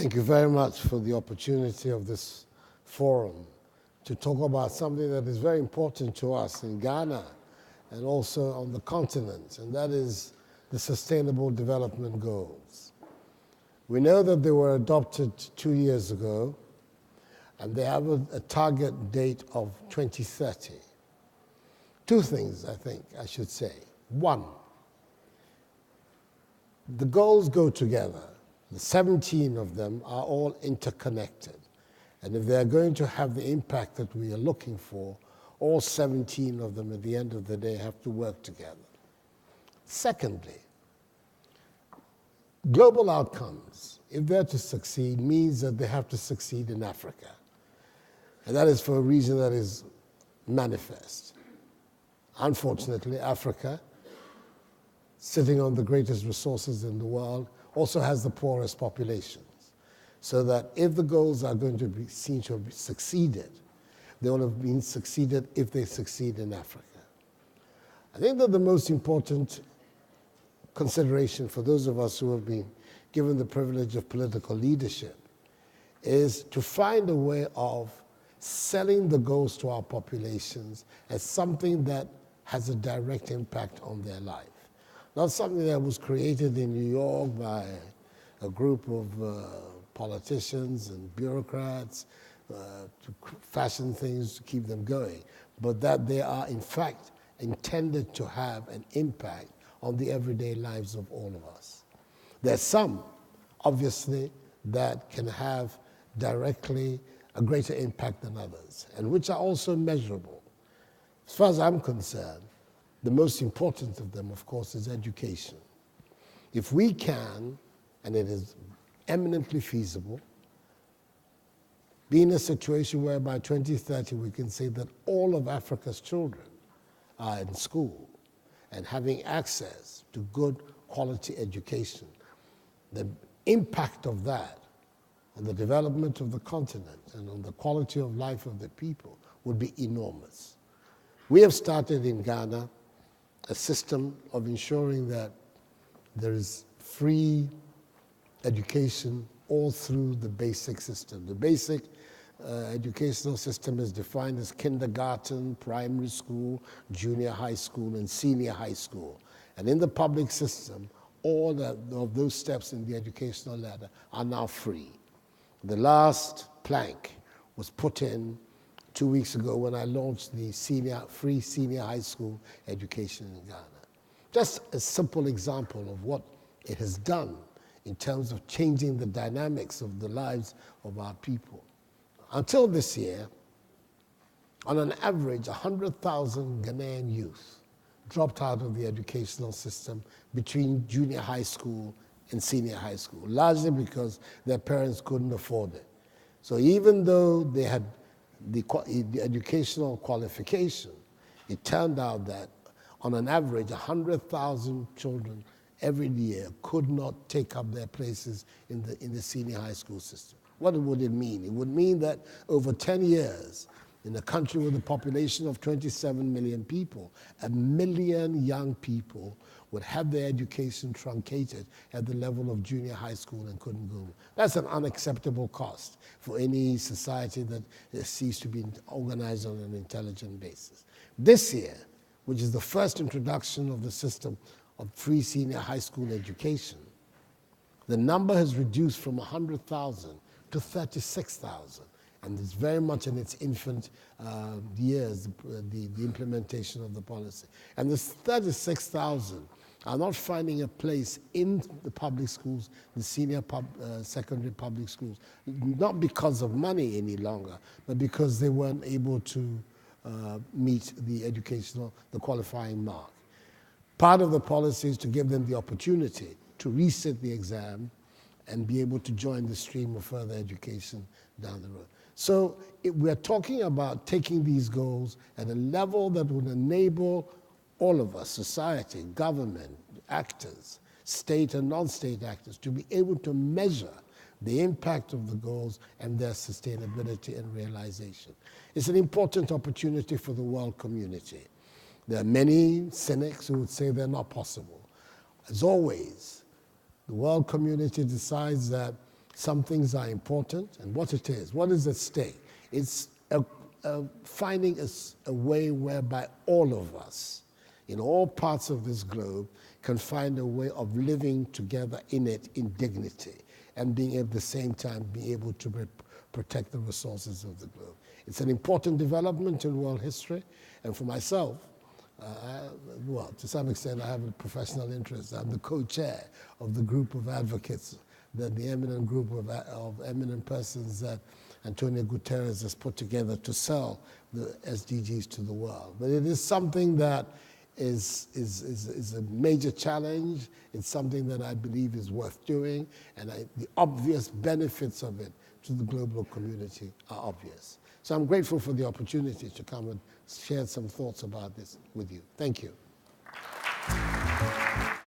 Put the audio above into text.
Thank you very much for the opportunity of this forum to talk about something that is very important to us in Ghana and also on the continent, and that is the Sustainable Development Goals. We know that they were adopted 2 years ago, and they have a target date of 2030. Two things, I think, I should say. One, the goals go together. The 17 of them are all interconnected. And if they're going to have the impact that we are looking for, all 17 of them at the end of the day have to work together. Secondly, global outcomes, if they're to succeed, means that they have to succeed in Africa. And that is for a reason that is manifest. Unfortunately, Africa, sitting on the greatest resources in the world, also has the poorest populations. So that if the goals are going to be seen to have succeeded, they will have been succeeded if they succeed in Africa. I think that the most important consideration for those of us who have been given the privilege of political leadership is to find a way of selling the goals to our populations as something that has a direct impact on their life. Not something that was created in New York by a group of politicians and bureaucrats to fashion things to keep them going, but that they are in fact intended to have an impact on the everyday lives of all of us. There's some, obviously, that can have directly a greater impact than others, and which are also measurable. As far as I'm concerned, the most important of them, of course, is education. If we can, and it is eminently feasible, be in a situation where by 2030 we can say that all of Africa's children are in school and having access to good quality education, the impact of that on the development of the continent and on the quality of life of the people would be enormous. We have started in Ghana a system of ensuring that there is free education all through the basic system. The basic educational system is defined as kindergarten, primary school, junior high school, and senior high school. And in the public system, all of those steps in the educational ladder are now free. The last plank was put in 2 weeks ago when I launched the free senior high school education in Ghana. Just a simple example of what it has done in terms of changing the dynamics of the lives of our people. Until this year, on an average, 100,000 Ghanaian youth dropped out of the educational system between junior high school and senior high school, largely because their parents couldn't afford it. So even though they had the educational qualification, it turned out that on an average, 100,000 children every year could not take up their places in the senior high school system. What would it mean? It would mean that over 10 years, in a country with a population of 27 million people, 1 million young people would have their education truncated at the level of junior high school and couldn't go. That's an unacceptable cost for any society that seeks to be organized on an intelligent basis. This year, which is the first introduction of the system of free senior high school education, the number has reduced from 100,000 to 36,000. And it's very much in its infant years, the implementation of the policy. And this 36,000 are not finding a place in the public schools, the senior secondary public schools, not because of money any longer, but because they weren't able to meet the qualifying mark. Part of the policy is to give them the opportunity to resit the exam and be able to join the stream of further education down the road. So we're talking about taking these goals at a level that would enable all of us, society, government, actors, state and non-state actors, to be able to measure the impact of the goals and their sustainability and realization. It's an important opportunity for the world community. There are many cynics who would say they're not possible. As always, the world community decides that Some things are important, and what it is, what is at stake? It's finding a way whereby all of us, in all parts of this globe, can find a way of living together in it in dignity, and being at the same time be able to protect the resources of the globe. It's an important development in world history, and for myself, well, to some extent I have a professional interest. I'm the co-chair of the group of advocates, the eminent group of eminent persons that Antonio Guterres has put together to sell the SDGs to the world. But it is something that is a major challenge. It's something that I believe is worth doing, and the obvious benefits of it to the global community are obvious. So I'm grateful for the opportunity to come and share some thoughts about this with you. Thank you.